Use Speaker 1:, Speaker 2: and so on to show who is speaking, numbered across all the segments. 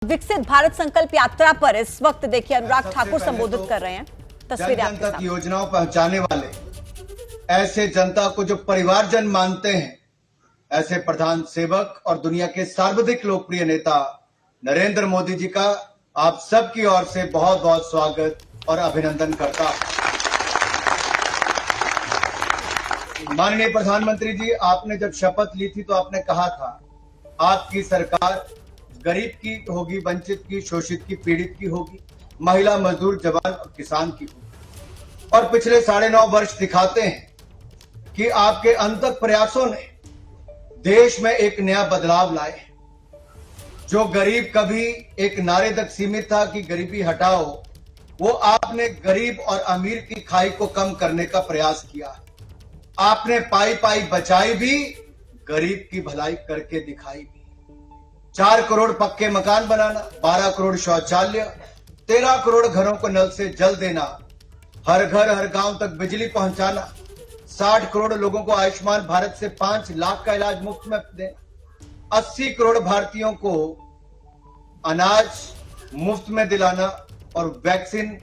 Speaker 1: विकसित भारत संकल्प यात्रा पर इस वक्त देखिए अनुराग ठाकुर संबोधित कर रहे हैं। तस्वीरें
Speaker 2: जन तक योजनाओं पहुंचाने वाले ऐसे जनता को जो परिवारजन मानते हैं, ऐसे प्रधान सेवक और दुनिया के सर्वाधिक लोकप्रिय नेता नरेंद्र मोदी जी का आप सबकी ओर से बहुत बहुत स्वागत और अभिनंदन करता हूं। माननीय प्रधानमंत्री जी, आपने जब शपथ ली थी तो आपने कहा था आपकी सरकार गरीब की होगी, वंचित की, शोषित की, पीड़ित की होगी, महिला, मजदूर, जवान और किसान की होगी। और पिछले 9.5 वर्ष दिखाते हैं कि आपके अनथक प्रयासों ने देश में एक नया बदलाव लाए। जो गरीब कभी एक नारे तक सीमित था कि गरीबी हटाओ, वो आपने गरीब और अमीर की खाई को कम करने का प्रयास किया। आपने पाई पाई बचाई भी, गरीब की भलाई करके दिखाई भी। 4 करोड़ पक्के मकान बनाना, 12 करोड़ शौचालय, 13 करोड़ घरों को नल से जल देना, हर घर हर गांव तक बिजली पहुंचाना, 60 करोड़ लोगों को आयुष्मान भारत से 5 लाख का इलाज मुफ्त में देना, 80 करोड़ भारतीयों को अनाज मुफ्त में दिलाना और वैक्सीन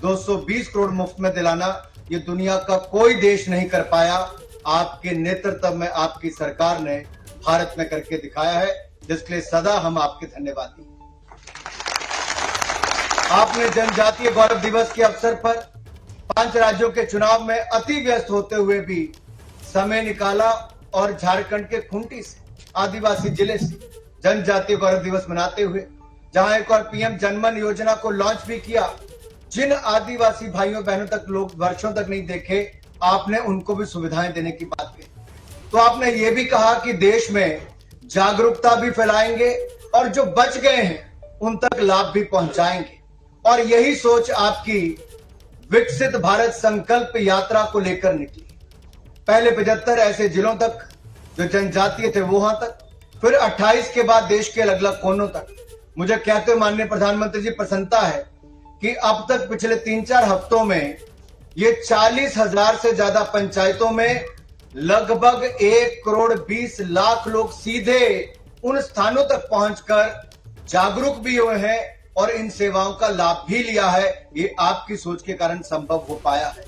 Speaker 2: 220 करोड़ मुफ्त में दिलाना, ये दुनिया का कोई देश नहीं कर पाया। आपके नेतृत्व में आपकी सरकार ने भारत में करके दिखाया है, जिसके लिए सदा हम आपके धन्यवादी हैं। आपने जनजातीय गौरव दिवस के अवसर पर 5 राज्यों के चुनाव में अति व्यस्त होते हुए भी समय निकाला और झारखंड के खूंटी से, आदिवासी जिले से जनजातीय गौरव दिवस मनाते हुए जहां एक और पीएम जनमन योजना को लॉन्च भी किया। जिन आदिवासी भाइयों बहनों तक लोग वर्षों तक नहीं देखे, आपने उनको भी सुविधाएं देने की बात की। तो आपने ये भी कहा कि देश में जागरूकता भी फैलाएंगे और जो बच गए हैं उन तक लाभ भी पहुंचाएंगे। और यही सोच आपकी विकसित भारत संकल्प यात्रा को लेकर निकली। पहले 75 ऐसे जिलों तक जो जनजातीय थे वहां तक, फिर 28 के बाद देश के अलग अलग कोनों तक। मुझे कहते हुए माननीय प्रधानमंत्री जी प्रसन्नता है कि अब तक पिछले 3-4 हफ्तों में ये 40,000 से ज्यादा पंचायतों में लगभग 1 करोड़ 20 लाख लोग सीधे उन स्थानों तक पहुंचकर जागरूक भी हुए हैं और इन सेवाओं का लाभ भी लिया है। ये आपकी सोच के कारण संभव हो पाया है।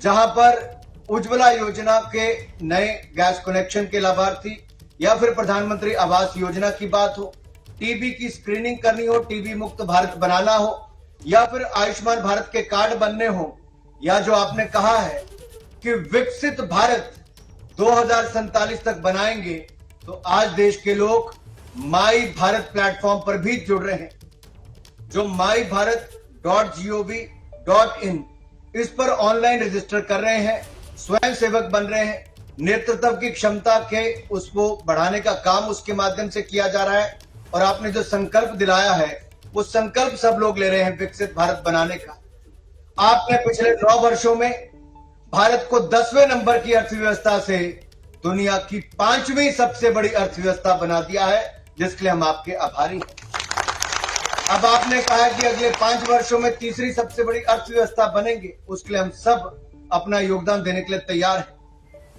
Speaker 2: जहां पर उज्ज्वला योजना के नए गैस कनेक्शन के लाभार्थी या फिर प्रधानमंत्री आवास योजना की बात हो, टीबी की स्क्रीनिंग करनी हो, टीबी मुक्त भारत बनाना हो, या फिर आयुष्मान भारत के कार्ड बनने हो, या जो आपने कहा है कि विकसित भारत 2047 तक बनाएंगे, तो आज देश के लोग माई भारत प्लेटफॉर्म पर भी जुड़ रहे हैं। जो myBharat.gov.in इस पर ऑनलाइन रजिस्टर कर रहे हैं, स्वयं सेवक बन रहे हैं। नेतृत्व की क्षमता के उसको बढ़ाने का काम उसके माध्यम से किया जा रहा है। और आपने जो संकल्प दिलाया है, वो संकल्प सब लोग ले रहे हैं विकसित भारत बनाने का। आपने पिछले 9 वर्षों में भारत को 10वें नंबर की अर्थव्यवस्था से दुनिया की 5वीं सबसे बड़ी अर्थव्यवस्था बना दिया है, जिसके लिए हम आपके आभारी हैं। अब आपने कहा कि अगले 5 वर्षों में तीसरी सबसे बड़ी अर्थव्यवस्था बनेंगे, उसके लिए हम सब अपना योगदान देने के लिए तैयार हैं।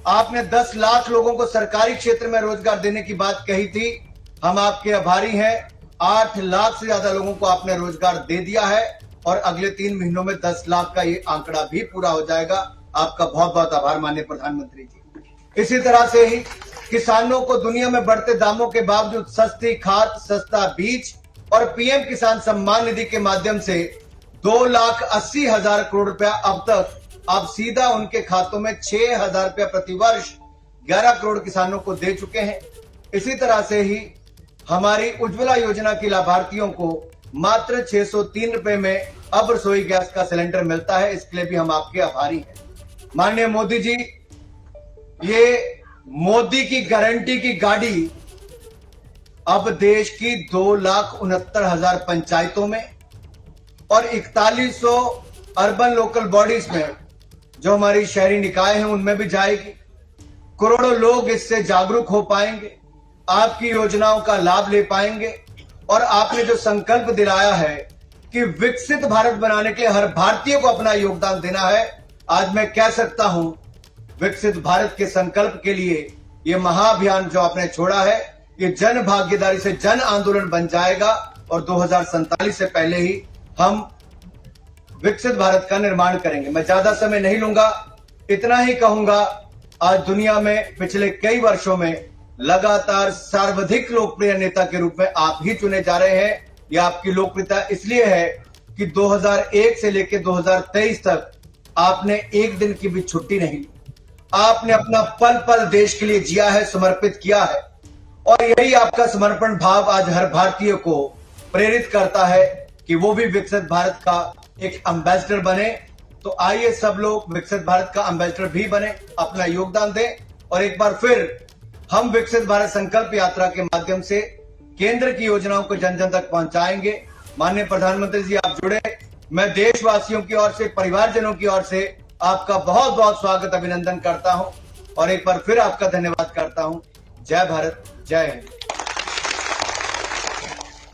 Speaker 2: आपने 10 लाख लोगों को सरकारी क्षेत्र में रोजगार देने की बात कही थी, हम आपके आभारी हैं। 8 लाख से ज्यादा लोगों को आपने रोजगार दे दिया है और अगले 3 महीनों में 10 लाख का ये आंकड़ा भी पूरा हो जाएगा। आपका बहुत बहुत आभार माननीय प्रधानमंत्री जी। इसी तरह से ही किसानों को दुनिया में बढ़ते दामों के बावजूद सस्ती खाद, सस्ता बीज और पीएम किसान सम्मान निधि के माध्यम से 2,80,000 करोड़ रुपया अब तक आप सीधा उनके खातों में 6,000 रुपया प्रति वर्ष 11 करोड़ किसानों को दे चुके हैं। इसी तरह से ही हमारी उज्ज्वला योजना के लाभार्थियों को मात्र 603 रुपए में अब रसोई गैस का सिलेंडर मिलता है। इसके लिए भी हम आपके आभारी हैं। माननीय मोदी जी, ये मोदी की गारंटी की गाड़ी अब देश की 2,69,000 पंचायतों में और 4100 अर्बन लोकल बॉडीज में, जो हमारी शहरी निकाय हैं, उनमें भी जाएगी। करोड़ों लोग इससे जागरूक हो पाएंगे, आपकी योजनाओं का लाभ ले पाएंगे। और आपने जो संकल्प दिलाया है कि विकसित भारत बनाने के लिए हर भारतीय को अपना योगदान देना है, आज मैं कह सकता हूं विकसित भारत के संकल्प के लिए ये महाअभियान जो आपने छोड़ा है, ये जन भागीदारी से जन आंदोलन बन जाएगा और 2047 से पहले ही हम विकसित भारत का निर्माण करेंगे। मैं ज्यादा समय नहीं लूंगा, इतना ही कहूंगा, आज दुनिया में पिछले कई वर्षों में लगातार सर्वाधिक लोकप्रिय नेता के रूप में आप ही चुने जा रहे हैं। यह आपकी लोकप्रियता इसलिए है कि 2001 से लेकर 2023 तक आपने एक दिन की भी छुट्टी नहीं ली। आपने अपना पल पल देश के लिए जिया है, समर्पित किया है, और यही आपका समर्पण भाव आज हर भारतीय को प्रेरित करता है कि वो भी विकसित भारत का एक एम्बेसडर बने। तो आइए सब लोग विकसित भारत का एम्बेसडर भी बने, अपना योगदान दें, और एक बार फिर हम विकसित भारत संकल्प यात्रा के माध्यम से केंद्र की योजनाओं को जन जन तक पहुंचाएंगे। माननीय प्रधानमंत्री जी, आप जुड़े, मैं देशवासियों की ओर से, परिवारजनों की ओर से आपका बहुत बहुत स्वागत, अभिनंदन करता हूं, और एक बार फिर आपका धन्यवाद करता हूं। जय भारत, जय हिंद।